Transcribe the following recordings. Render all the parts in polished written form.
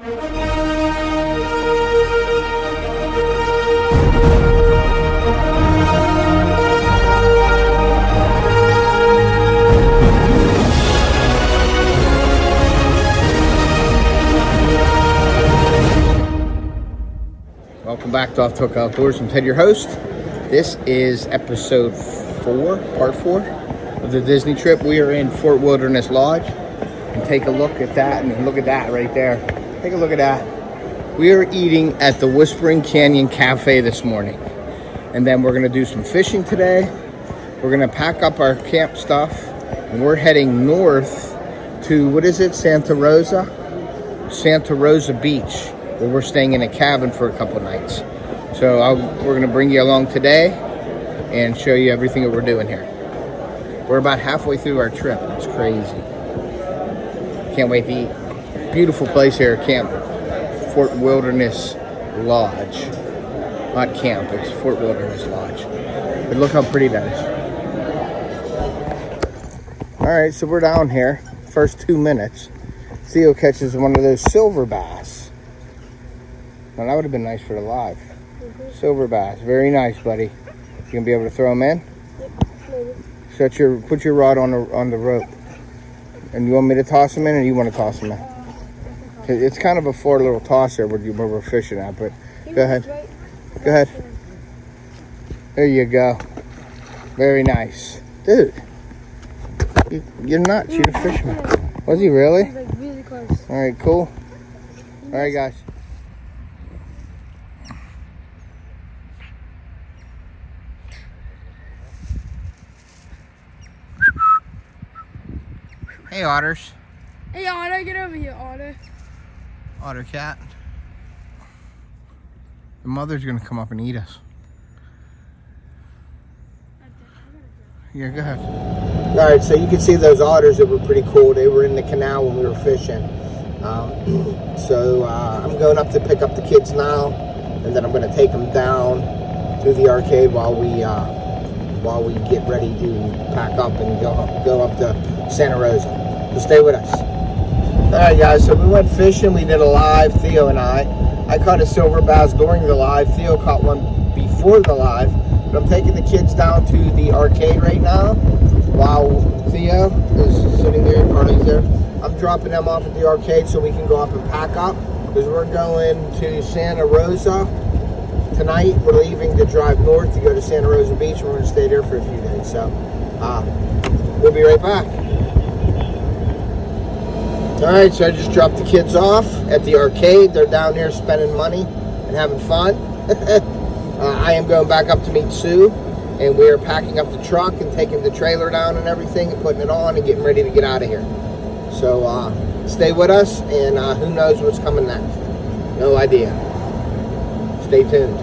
Welcome back to Off the Hook Outdoors. I'm Ted, your host. This is episode 4, part 4 of the Disney trip. We are in Fort Wilderness Lodge. And take a look at that, and look at that right there. Take a look at that. We are eating at the Whispering Canyon Cafe this morning. And then we're gonna do some fishing today. We're gonna pack up our camp stuff, and we're heading north to, what is it, Santa Rosa Beach, where we're staying in a cabin for a couple nights. So we're gonna bring you along today and show you everything that we're doing here. We're about halfway through our trip. It's crazy. Can't wait to eat. Beautiful place here, Camp Fort Wilderness Lodge. Not camp, it's Fort Wilderness Lodge. But look how pretty that is. All right, so we're down here. First 2 minutes. Theo catches one of those silver bass. Now that would have been nice for the live. Silver bass, very nice, buddy. You gonna be able to throw them in? Yep, maybe. Put your rod on the rope. And you want me to toss them in, or you want to toss them in? It's kind of a four little tosser where we're fishing at, but go ahead. Go ahead. There you go. Very nice. Dude, you're nuts. You're a fisherman. Was he really? He was like really close. All right, cool. All right, guys. Hey, otters. Hey, Otter, get over here, Otter. Otter cat. The mother's gonna come up and eat us. Yeah, go ahead. All right, so you can see those otters that were pretty cool. They were in the canal when we were fishing. I'm going up to pick up the kids now, and then I'm gonna take them down to the arcade while we get ready to pack up and go up to Santa Rosa. So stay with us. All right, guys, so we went fishing. We did a live, Theo and I caught a silver bass during the live. Theo caught one before the live. But I'm taking the kids down to the arcade right now while Theo is sitting there, Carly's there. I'm dropping them off at the arcade so we can go up and pack up, because we're going to Santa Rosa tonight. We're leaving to drive north to go to Santa Rosa Beach, and we're going to stay there for a few days. So we'll be right back. All right, so I just dropped the kids off at the arcade. They're down there spending money and having fun. I am going back up to meet Sue, and we are packing up the truck and taking the trailer down and everything and putting it on and getting ready to get out of here. So stay with us, and who knows what's coming next. No idea. Stay tuned.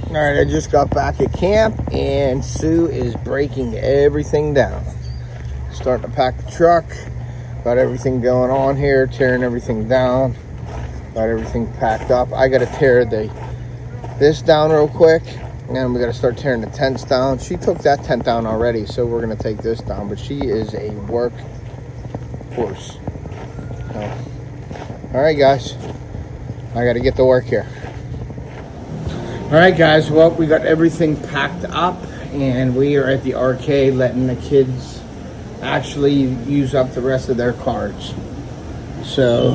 All right, I just got back at camp, and Sue is breaking everything down. Starting to pack the truck. Got everything going on here, tearing everything down. Got everything packed up. I got to tear this down real quick, and then we got to start tearing the tents down. She took that tent down already, so we're going to take this down. But she is a workhorse. All right, guys. I got to get to work here. All right, guys, well, we got everything packed up, and we are at the arcade letting the kids actually use up the rest of their cards. So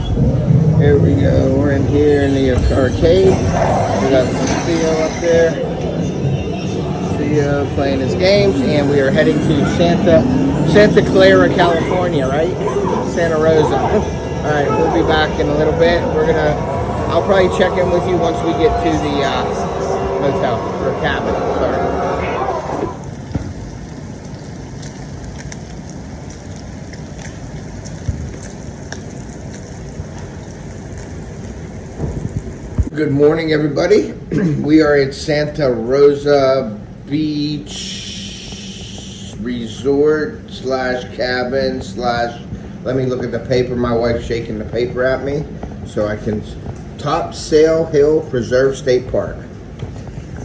here we go. We're in here in the arcade. We got Theo up there. Theo playing his games, and we are heading to Santa Clara, California, right? Santa Rosa. All right, we'll be back in a little bit. I'll probably check in with you once we get to the hotel or cabin. Sorry. Good morning, everybody. We are at Santa Rosa Beach Resort slash cabin slash, let me look at the paper. My wife's shaking the paper at me so I can, Top Sail Hill Preserve State Park.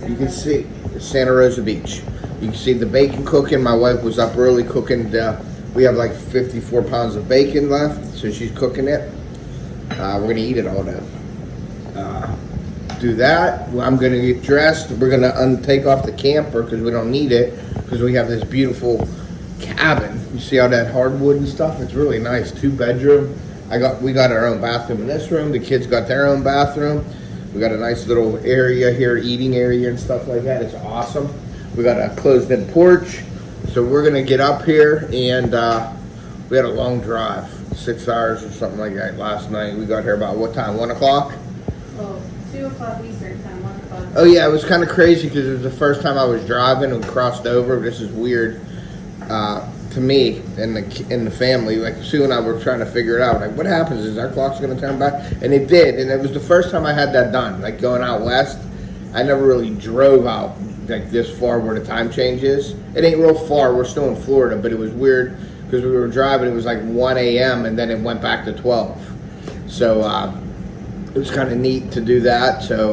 You can see Santa Rosa Beach. You can see the bacon cooking. My wife was up early cooking. We have like 54 pounds of bacon left, so she's cooking it. We're going to eat it all now. Do that. I'm going to get dressed. We're going to take off the camper because we don't need it because we have this beautiful cabin. You see all that hardwood and stuff? It's really nice. 2-bedroom. We got our own bathroom in this room. The kids got their own bathroom. We got a nice little area here, eating area and stuff like that. It's awesome. We got a closed-in porch. So we're going to get up here, and we had a long drive, 6 hours or something like that last night. We got here about what time? 1 o'clock? Oh, 2 o'clock Eastern time, 1 o'clock. Oh yeah, it was kind of crazy because it was the first time I was driving and crossed over. This is weird to me and the family. Like Sue and I were trying to figure it out. Like, what happens? Is our clock's going to turn back? And it did. And it was the first time I had that done. Like going out west, I never really drove out like this far where the time change is. It ain't real far. We're still in Florida, but it was weird because we were driving. It was like 1 a.m. and then it went back to 12. So it was kind of neat to do that. So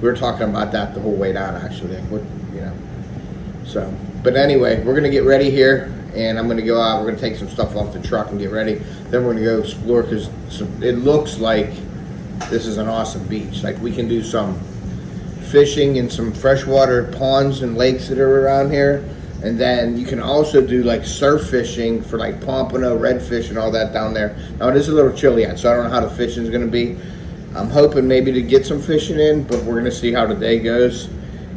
we were talking about that the whole way down, actually. Like, So, but anyway, we're gonna get ready here, and I'm gonna go out. We're gonna take some stuff off the truck and get ready. Then we're gonna go explore because it looks like this is an awesome beach. Like we can do some fishing in some freshwater ponds and lakes that are around here, and then you can also do like surf fishing for like pompano, redfish, and all that down there. Now it is a little chilly out, so I don't know how the fishing is gonna be. I'm hoping maybe to get some fishing in, but we're gonna see how the day goes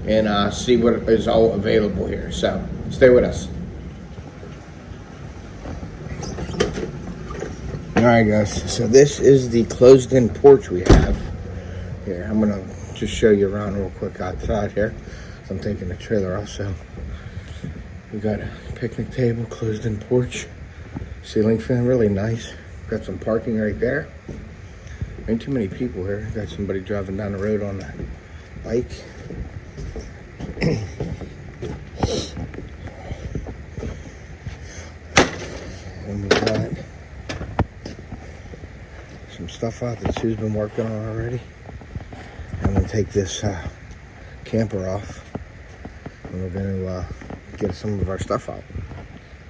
and see what is all available here. So stay with us. All right, guys. So this is the closed-in porch we have here. I'm gonna just show you around real quick outside here. So I'm taking the trailer off. So we got a picnic table, closed-in porch, ceiling fan, really nice. Got some parking right there. Ain't too many people here. Got somebody driving down the road on a bike. And we got some stuff out that Sue's been working on already. I'm gonna take this camper off, and we're gonna get some of our stuff out.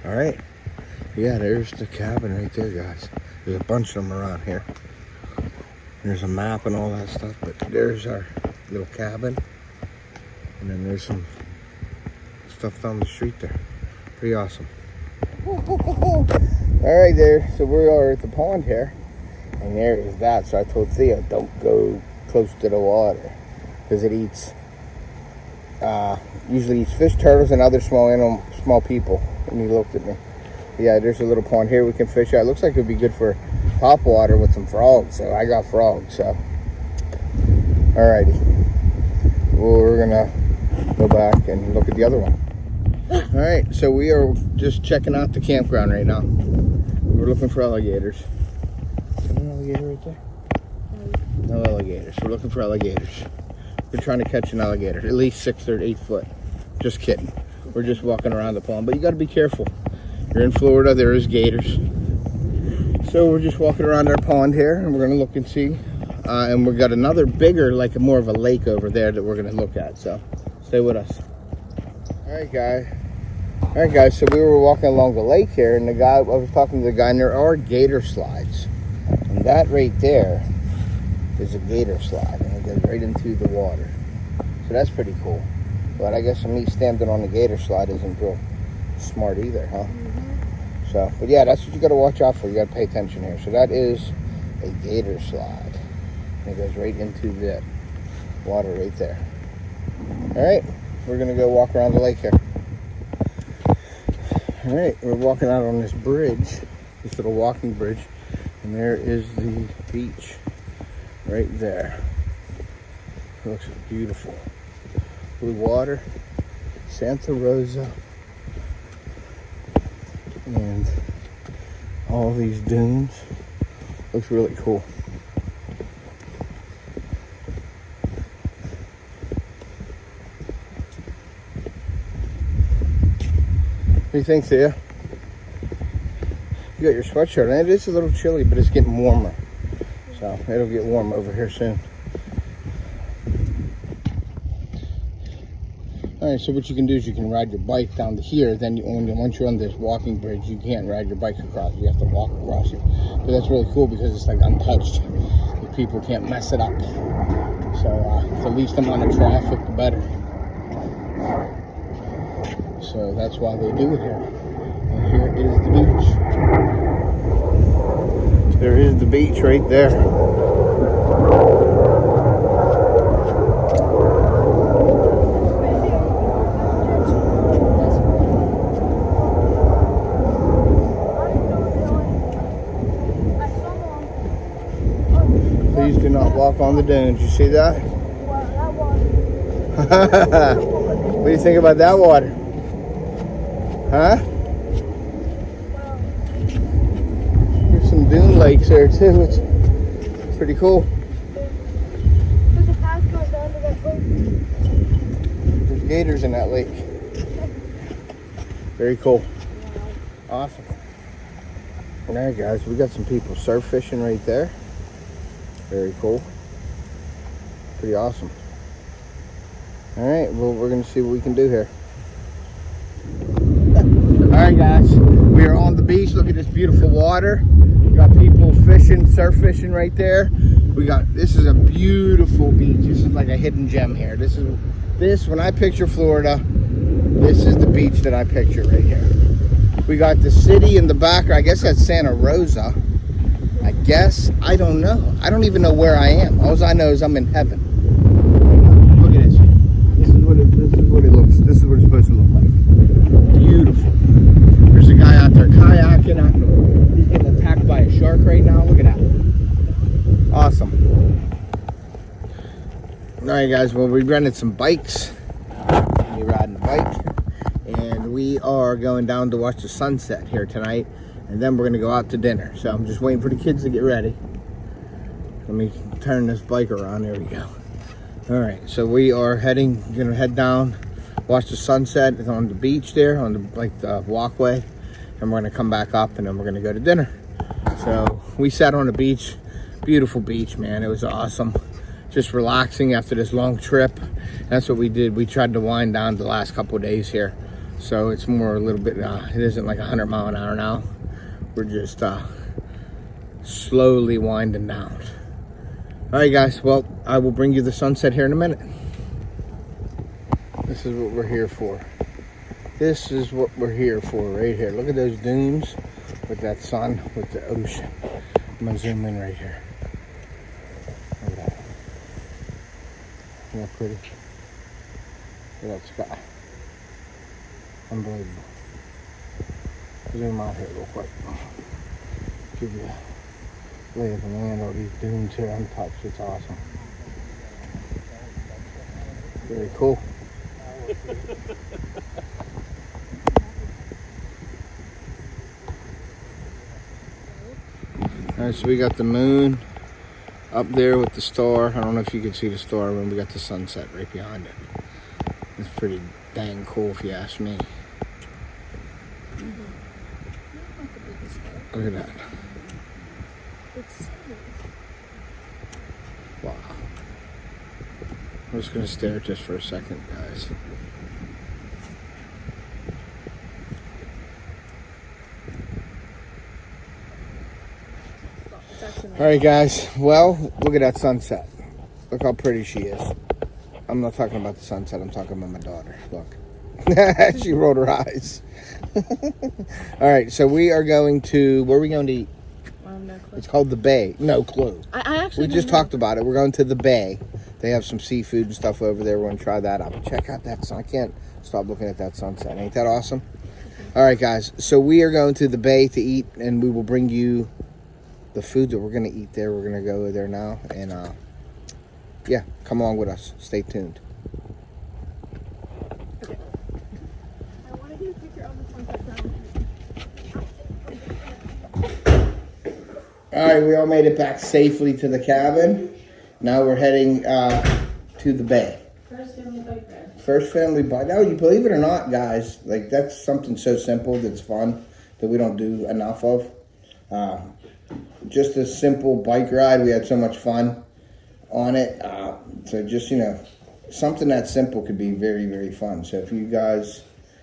All right. Yeah, there's the cabin right there, guys. There's a bunch of them around here. There's a map and all that stuff, but there's our little cabin. And then there's some stuff down the street there. Pretty awesome. All right, there. So we are at the pond here. And there is that. So I told Theo, don't go close to the water. Because it eats, usually eats fish, turtles, and other small people. And he looked at me. Yeah, there's a little pond here we can fish at. It looks like it would be good for top water with some frogs. So I got frogs. So, alrighty. Well, we're gonna go back and look at the other one. Alright, so we are just checking out the campground right now. We're looking for alligators. Is there an alligator right there? No alligators. We're looking for alligators. We're trying to catch an alligator, at least 6 or 8 foot. Just kidding. We're just walking around the pond, but you got to be careful. You're in Florida, there is gators. So we're just walking around our pond here, and we're going to look and see. And we've got another bigger, like more of a lake over there that we're going to look at. So stay with us. All right, guys. So we were walking along the lake here, and I was talking to the guy, and there are gator slides. And that right there is a gator slide, and it goes right into the water. So that's pretty cool. But I guess me standing on the gator slide isn't real smart either, huh? So, but yeah, that's what you got to watch out for. You got to pay attention here. So that is a gator slide. And it goes right into the water right there. All right, we're going to go walk around the lake here. All right, we're walking out on this bridge, this little walking bridge, and there is the beach right there. It looks beautiful. Blue water, Santa Rosa, and all these dunes. Looks really cool. What do you think, Thea? You got your sweatshirt on. It is a little chilly, but it's getting warmer. So it'll get warm over here soon. All right, so what you can do is you can ride your bike down to here. Then once you're on this walking bridge, you can't ride your bike across. You have to walk across it. But that's really cool because it's like untouched. The people can't mess it up. So the least amount of traffic, the better. So that's why they do it here. And here is the beach. There is the beach right there. Please do not walk on the dunes. You see that? What do you think about that water? Huh? There's some dune lakes there too. It's pretty cool. There's gators in that lake. Very cool. Awesome. All right, guys, we got some people surf fishing right there. Very cool. Pretty awesome. All right, well, we're gonna see what we can do here. All right, guys, we are on the beach. Look at this beautiful water. We got people fishing, surf fishing right there. This is a beautiful beach. This is like a hidden gem here. This, when I picture Florida, this is the beach that I picture right here. We got the city in the back. I guess that's Santa Rosa. I guess, I don't know. I don't even know where I am. All I know is I'm in heaven. Look at this. This is what it looks. This is what it's supposed to look like. Beautiful. There's a guy out there kayaking. He's getting attacked by a shark right now. Look at that. Awesome. All right, guys. Well, we rented some bikes. We're riding a bike, and we are going down to watch the sunset here tonight. And then we're gonna go out to dinner. So I'm just waiting for the kids to get ready. Let me turn this bike around. There we go. All right, so we are gonna head down, watch the sunset. It's on the beach there, on the walkway, and we're gonna come back up, and then we're gonna go to dinner. So we sat on the beach, beautiful beach, man. It was awesome. Just relaxing after this long trip. That's what we did. We tried to wind down the last couple of days here. So it's more a little bit, it isn't like 100 mile an hour now. We're just slowly winding down. All right, guys. Well, I will bring you the sunset here in a minute. This is what we're here for. This is what we're here for right here. Look at those dunes with that sun, with the ocean. I'm going to zoom in right here. Look at that. Isn't that pretty? Look at that sky. Unbelievable. Zoom out here real quick. Give you a lay of the land. All these dunes here untouched. It's awesome. Very cool. Alright, so we got the moon up there with the star. I don't know if you can see the star when we got the sunset right behind it. It's pretty dang cool if you ask me. Look at that. Wow. I'm just going to stare at this for a second, guys. Alright, guys. Well, look at that sunset. Look how pretty she is. I'm not talking about the sunset. I'm talking about my daughter. Look. She rolled her eyes. All right, so we are going to, where are we going to eat? No clue. It's called the Bay. No clue. I actually We just talked about it. We're going to the Bay. They have some seafood and stuff over there. We're going to try that out. But check out that sun. I can't stop looking at that sunset. Ain't that awesome? All right, guys. So we are going to the Bay to eat, and we will bring you the food that we're going to eat there. We're going to go there now. And, yeah, come along with us. Stay tuned. All right, we all made it back safely to the cabin. Now we're heading to the bay. First, give me bike ride. First family bike. Now, you believe it or not, guys, like that's something so simple that's fun that we don't do enough of. Just a simple bike ride. We had so much fun on it. So just, you know, something that simple could be very, very fun. So if you guys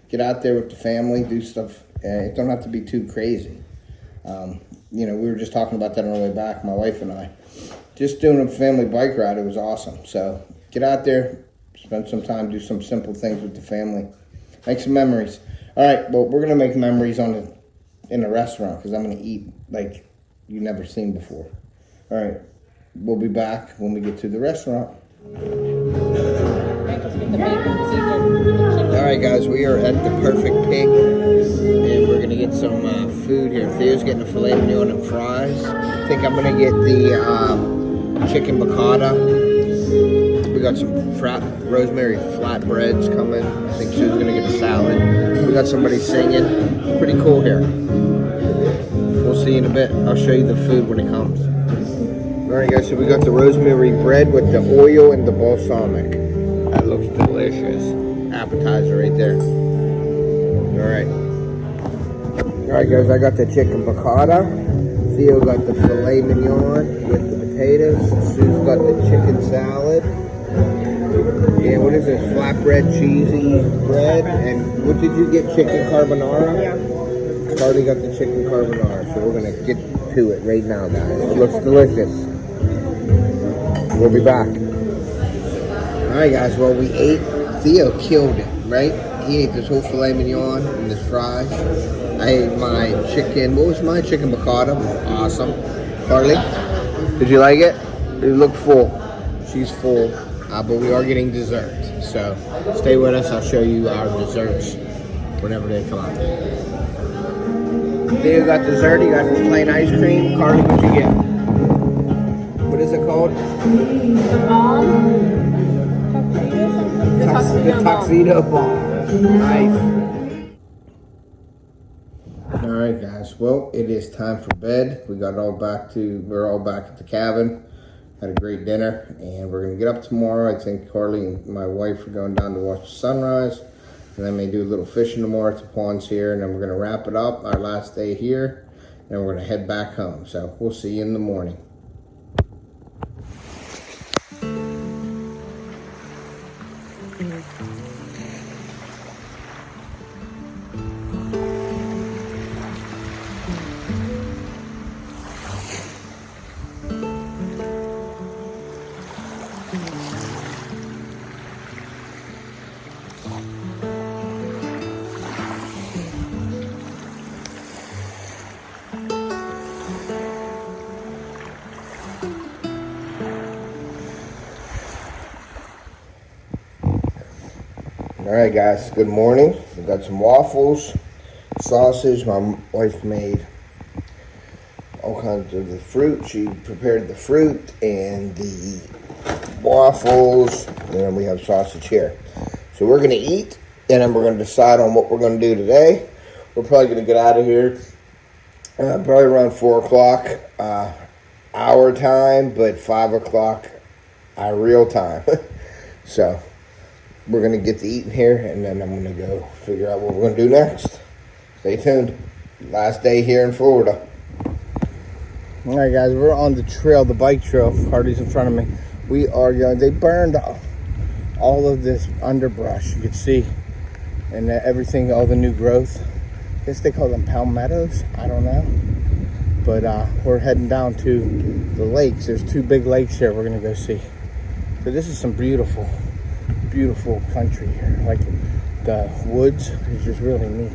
get out there with the family, do stuff, it don't have to be too crazy. You know, we were just talking about that on the way back, my wife and I. Just doing a family bike ride, it was awesome. So get out there, spend some time, do some simple things with the family. Make some memories. All right, well, we're going to make memories in a restaurant because I'm going to eat like you've never seen before. All right, we'll be back when we get to the restaurant. All right, guys, we are at the Perfect Pig, and we're going to get some food here. Theo's getting a filet mignon and fries. I think I'm going to get the chicken piccata. We got some rosemary flatbreads coming. I think Sue's going to get a salad. We got somebody singing. Pretty cool here. We'll see you in a bit. I'll show you the food when it comes. All right, guys, so we got the rosemary bread with the oil and the balsamic. That looks delicious. Appetizer right there. All right, guys, I got the chicken piccata. Theo got the filet mignon with the potatoes. Sue's got the chicken salad. Yeah, what is this? Flatbread, cheesy bread. And what did you get? Chicken carbonara? Yeah. Carly got the chicken carbonara. So we're going to get to it right now, guys. It looks delicious. We'll be back. Alright, guys. Well, we ate. Theo killed it, right? He ate this whole filet mignon and this fries. I ate my chicken. What was my chicken piccata? Awesome. Carly, did you like it? You look full. She's full. But we are getting dessert. So stay with us. I'll show you our desserts whenever they come out. Theo got dessert. You got plain ice cream. Carly, what'd you get? What is it called? The ball. The tuxedo ball. Nice. Alright, guys. Well, it is time for bed. We're all back at the cabin. Had a great dinner, and we're going to get up tomorrow. I think Carly and my wife are going down to watch the sunrise, and then may do a little fishing tomorrow at the ponds here, and then we're going to wrap it up, our last day here, and we're going to head back home. So we'll see you in the morning. All right, guys, good morning. We got some waffles, sausage. My wife made all kinds of the fruit. She prepared the fruit and the waffles, and then we have sausage here. So we're going to eat, and then we're going to decide on what we're going to do today. We're probably going to get out of here probably around 4 o'clock our time, but 5 o'clock our real time. So we're going to get to eating here, and then I'm going to go figure out what we're going to do next. Stay tuned. Last day here in Florida. All right, guys, we're on the trail, the bike trail. Hardy's in front of me. We are going, they burned all of this underbrush, you can see, and everything, all the new growth. I guess they call them palmettos. I don't know. But we're heading down to the lakes. There's 2 big lakes here we're going to go see. So this is some beautiful country here. Like the woods is just really neat.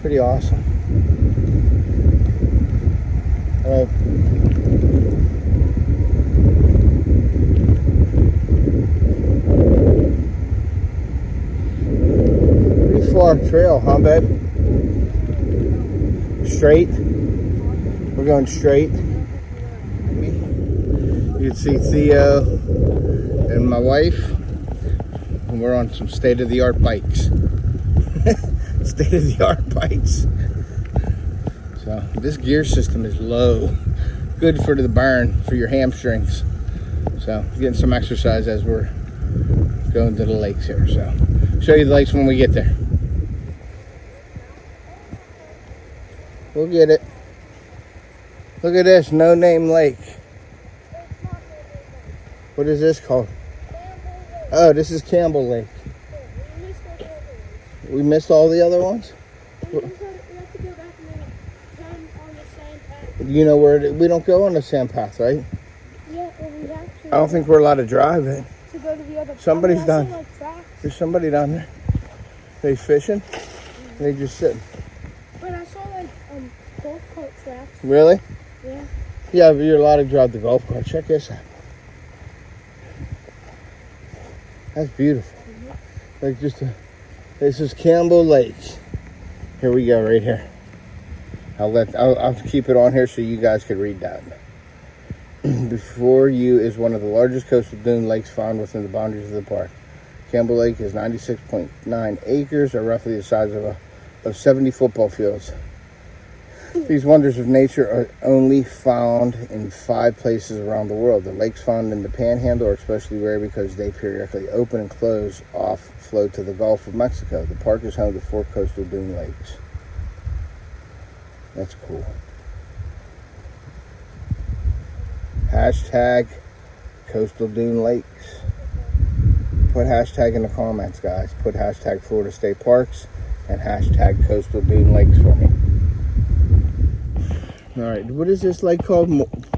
Pretty awesome. Pretty far trail, huh, babe? Straight. We're going straight. You can see Theo and my wife. And we're on some state-of-the-art bikes. State-of-the-art bikes. So this gear system is low. Good for the burn, for your hamstrings. So getting some exercise as we're going to the lakes here. So show you the lakes when we get there. We'll get it. Look at this, No Name Lake. What is this called? Oh, this is Campbell Lake. We missed all the other ones? We have to go back and then turn on the same path. You know where we don't go on the sand path, right? Yeah, well, we have to. I don't think we're allowed to drive it. To go to the other Somebody's I done. see, like, tracks. There's somebody down there. They fishing. They just sitting. But I saw like golf cart tracks. Really? Yeah. Yeah, but you're allowed to drive the golf cart. Check this out. That's beautiful. Like this is Campbell Lake. Here we go, right here. I'll keep it on here so you guys can read that. Before you is one of the largest coastal dune lakes found within the boundaries of the park. Campbell Lake is 96.9 acres, or roughly the size of 70 football fields. These wonders of nature are only found in 5 places around the world. The lakes found in the Panhandle are especially rare because they periodically open and close off flow to the Gulf of Mexico. The park is home to 4 coastal dune lakes. That's cool. Hashtag Coastal Dune Lakes. Put hashtag in the comments, guys. Put hashtag Florida State Parks and hashtag Coastal Dune Lakes for me. All right, what is this lake called?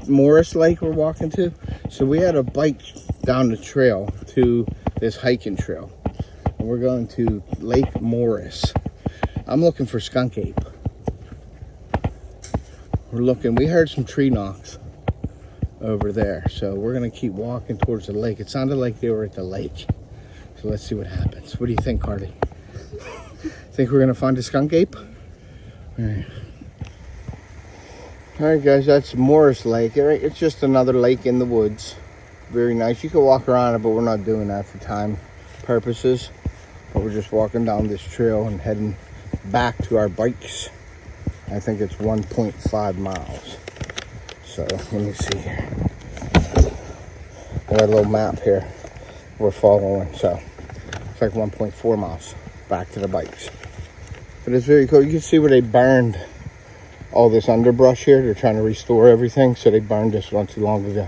Morris Lake we're walking to? So we had a bike down the trail to this hiking trail. And we're going to Lake Morris. I'm looking for skunk ape. We heard some tree knocks over there. So we're gonna keep walking towards the lake. It sounded like they were at the lake. So let's see what happens. What do you think, Carly? Think we're gonna find a skunk ape? All right. Alright guys, that's Morris Lake. It's just another lake in the woods. Very nice. You can walk around it, but we're not doing that for time purposes. But we're just walking down this trail and heading back to our bikes. I think it's 1.5 miles. So, let me see here. I got a little map here we're following. So, it's like 1.4 miles back to the bikes. But it's very cool. You can see where they burned all this underbrush here. They're trying to restore everything, so they burned this not too long ago.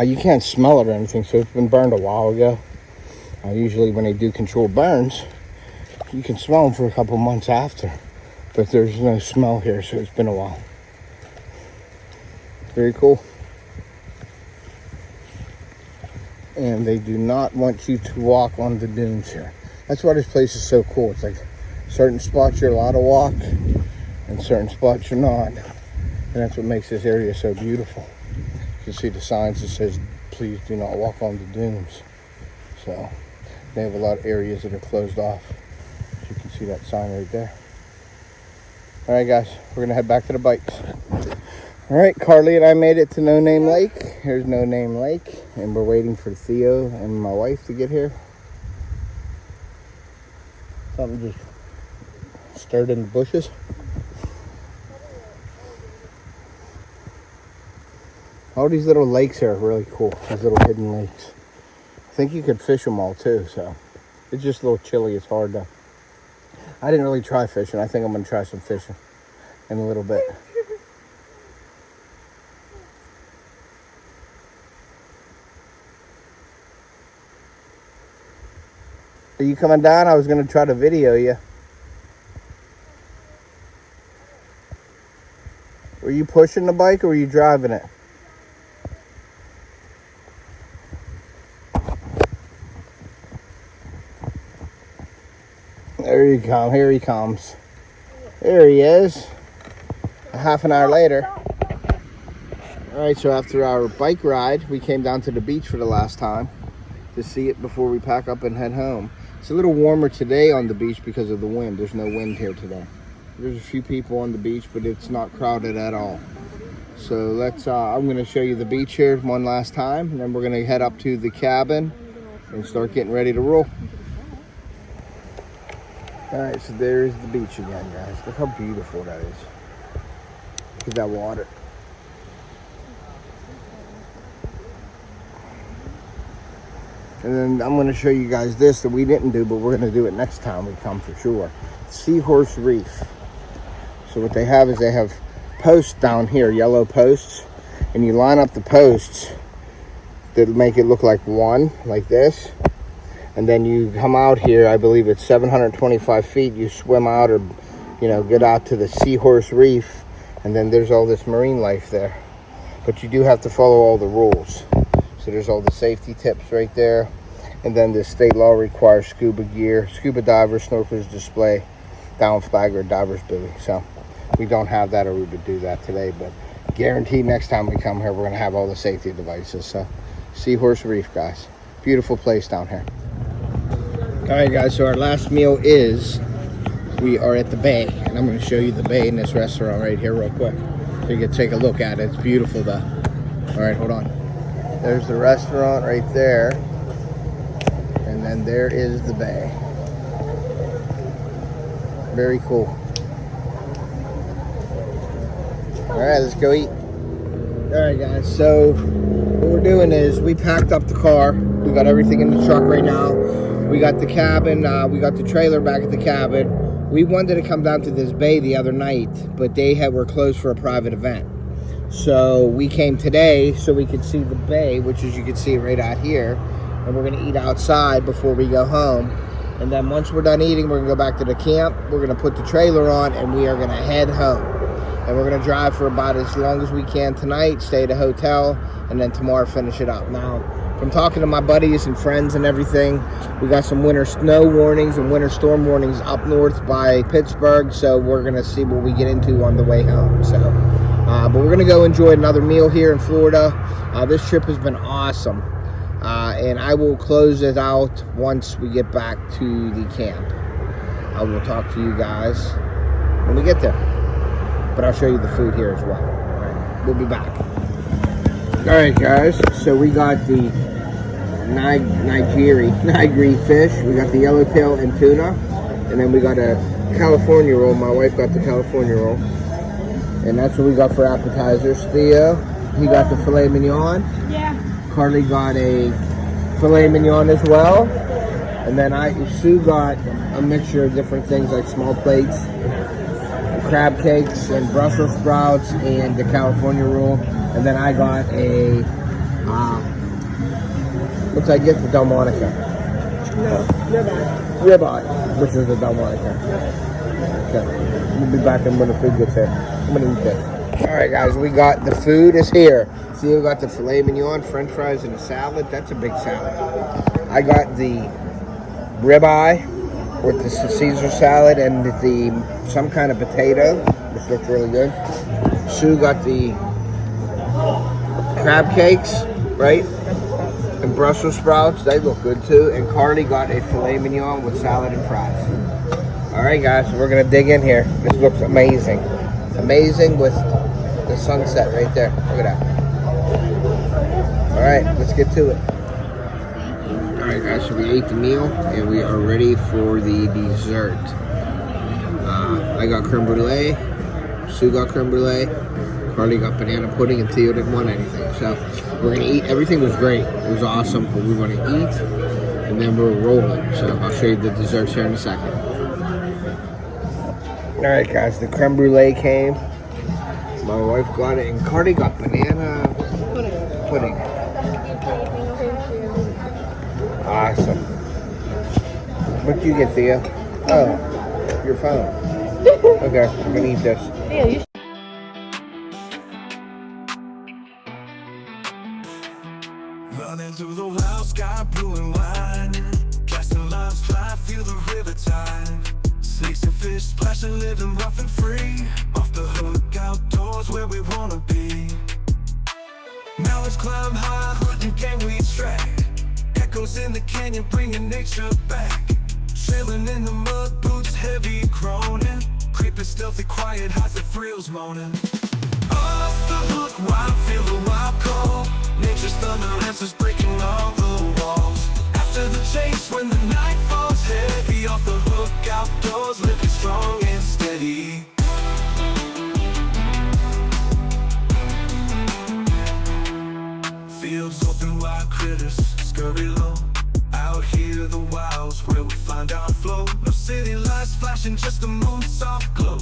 You can't smell it or anything, so it's been burned a while ago. Usually when they do controlled burns, you can smell them for a couple months after, but there's no smell here, so it's been a while. Very cool. And they do not want you to walk on the dunes here. That's why this place is so cool. It's like certain spots you're allowed to walk, and certain spots you're not. And that's what makes this area so beautiful. You can see the signs that says, please do not walk on the dunes. So they have a lot of areas that are closed off. You can see that sign right there. All right, guys, we're gonna head back to the bikes. All right, Carly and I made it to No Name Lake. Here's No Name Lake, and we're waiting for Theo and my wife to get here. Something just stirred in the bushes. All these little lakes here are really cool. These little hidden lakes. I think you could fish them all too, so it's just a little chilly. It's hard to. I didn't really try fishing. I think I'm gonna try some fishing in a little bit. Are you coming down? I was gonna try to video you. Were you pushing the bike or were you driving it? There you come. Here he comes. There he is. A half an hour later. All right, so after our bike ride, we came down to the beach for the last time to see it before we pack up and head home. It's a little warmer today on the beach because of the wind. There's no wind here today. There's a few people on the beach, but it's not crowded at all. So let's, I'm gonna show you the beach here one last time, and then we're gonna head up to the cabin and start getting ready to roll. All right, so there's the beach again, guys. Look how beautiful that is. Look at that water. And then I'm going to show you guys this that we didn't do, but we're going to do it next time we come for sure. Seahorse Reef. So what they have is they have posts down here, yellow posts, and you line up the posts that make it look like one, like this. And then you come out here, I believe it's 725 feet, you swim out or, you know, get out to the Seahorse Reef, and then there's all this marine life there. But you do have to follow all the rules. So there's all the safety tips right there. And then the state law requires scuba gear, scuba divers, snorkelers display, down flag or diver's buoy. So we don't have that, or we would do that today, but guaranteed next time we come here, we're gonna have all the safety devices. So Seahorse Reef, guys. Beautiful place down here. All right, guys, so our last meal is, we are at the bay, and I'm gonna show you the bay in this restaurant right here real quick. So you can take a look at it. It's beautiful though. All right, hold on. There's the restaurant right there. And then there is the bay. Very cool. All right, let's go eat. All right, guys, so what we're doing is we packed up the car. We got everything in the truck right now. We got the cabin, we got the trailer back at the cabin. We wanted to come down to this bay the other night, but they were closed for a private event. So we came today so we could see the bay, which as you can see right out here. And we're gonna eat outside before we go home. And then once we're done eating, we're gonna go back to the camp. We're gonna put the trailer on and we are gonna head home. And we're gonna drive for about as long as we can tonight, stay at a hotel, and then tomorrow finish it up. Now, from talking to my buddies and friends and everything, we got some winter snow warnings and winter storm warnings up north by Pittsburgh. So we're gonna see what we get into on the way home. So. But we're gonna go enjoy another meal here in Florida. This trip has been awesome. And I will close it out once we get back to the camp. I will talk to you guys when we get there. But I'll show you the food here as well. All right, we'll be back. All right, guys, so we got the Nigiri fish. We got the yellowtail and tuna. And then we got a California roll. My wife got the California roll. And that's what we got for appetizers. Theo, he got the filet mignon. Yeah. Carly got a filet mignon as well. And then Sue got a mixture of different things like small plates, crab cakes, and Brussels sprouts, and the California roll. And then I got a, what did I get? The Delmonica. No, Ribeye, which is the Delmonica. Okay, we'll be back when the food gets here. I'm gonna eat this. All right, guys, we got the food is here. Theo got the filet mignon, French fries, and a salad. That's a big salad. I got the ribeye with the Caesar salad and some kind of potato, which looks really good. Sue got the crab cakes, right? And Brussels sprouts. They look good too. And Carly got a filet mignon with salad and fries. All right, guys, so we're gonna dig in here. This looks amazing. Amazing with the sunset right there. Look at that. All right, let's get to it. All right, guys, so we ate the meal and we are ready for the dessert. I got creme brulee, Sue got creme brulee, Carly got banana pudding, and Theo didn't want anything. So we're gonna eat. Everything was great. It was awesome, but we want to eat and then we're rolling. So I'll show you the desserts here in a second. All right, guys, the creme brulee came. My wife got it, and Carly got banana pudding. Awesome. What did you get, Thea? Oh, your phone. Okay, I'm gonna eat this. Running through the wild sky, blue and white. Casting lines fly, feel the river tide. Snakes and fish splashing, living rough and free. Off the hook, outdoors where we wanna be. Now let's climb high, hunting game we track. Echoes in the canyon, bringing nature back. Trailing in the mud, boots heavy groaning. Creeping stealthy, quiet, hides the thrills moaning. Off the hook, wild, feel the wild call. Nature's thunder answers breaking all the walls. After the chase, when the night falls heavy. Off the hook, outdoors, living strong and steady. Fields open, wild critters scurry low. flashing, just the moon's soft glow.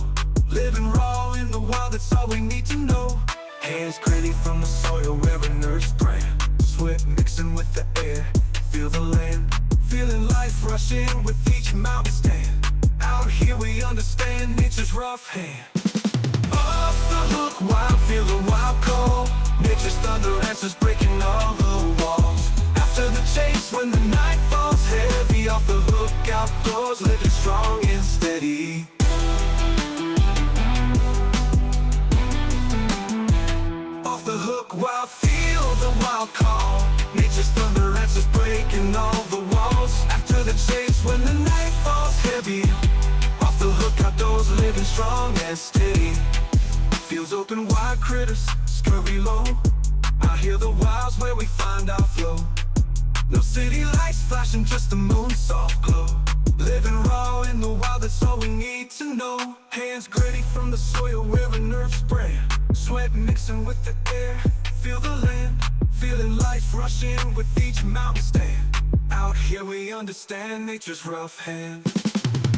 Living raw in the wild, that's all we need to know. Hands gritty from the soil where a nerve spray. Sweat mixing with the air, feel the land. Feeling life rushing with each mountain stand. Out here we understand nature's rough hand. Off the hook, wild, feel the wild call. Nature's thunder answers breaking all the walls. After the chase, when the night falls heavy, off the hook, outdoors, living strong and steady. Off the hook, wild, feel the wild call. Nature's thunder answers breaking all the walls. After the chase, when the night falls heavy, off the hook, outdoors, living strong and steady. Fields open wide, critters scurry low. I hear the wilds where we find our flow. No city lights flashing, just the moon's soft glow. Living raw in the wild, that's all we need to know. Hands gritty from the soil where a nerve spray. Sweat mixing with the air, feel the land. Feeling life rushing with each mountain stand. Out here we understand nature's rough hand.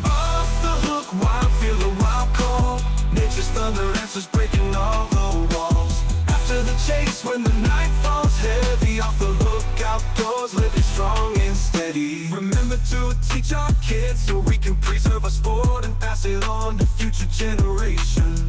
Off the hook, wild, feel the wild call. Nature's thunder answers breaking all the walls. After the chase, when the night falls heavy, off the hook, outdoors, living strong and steady. Remember to teach our kids so we can preserve our sport and pass it on to future generations.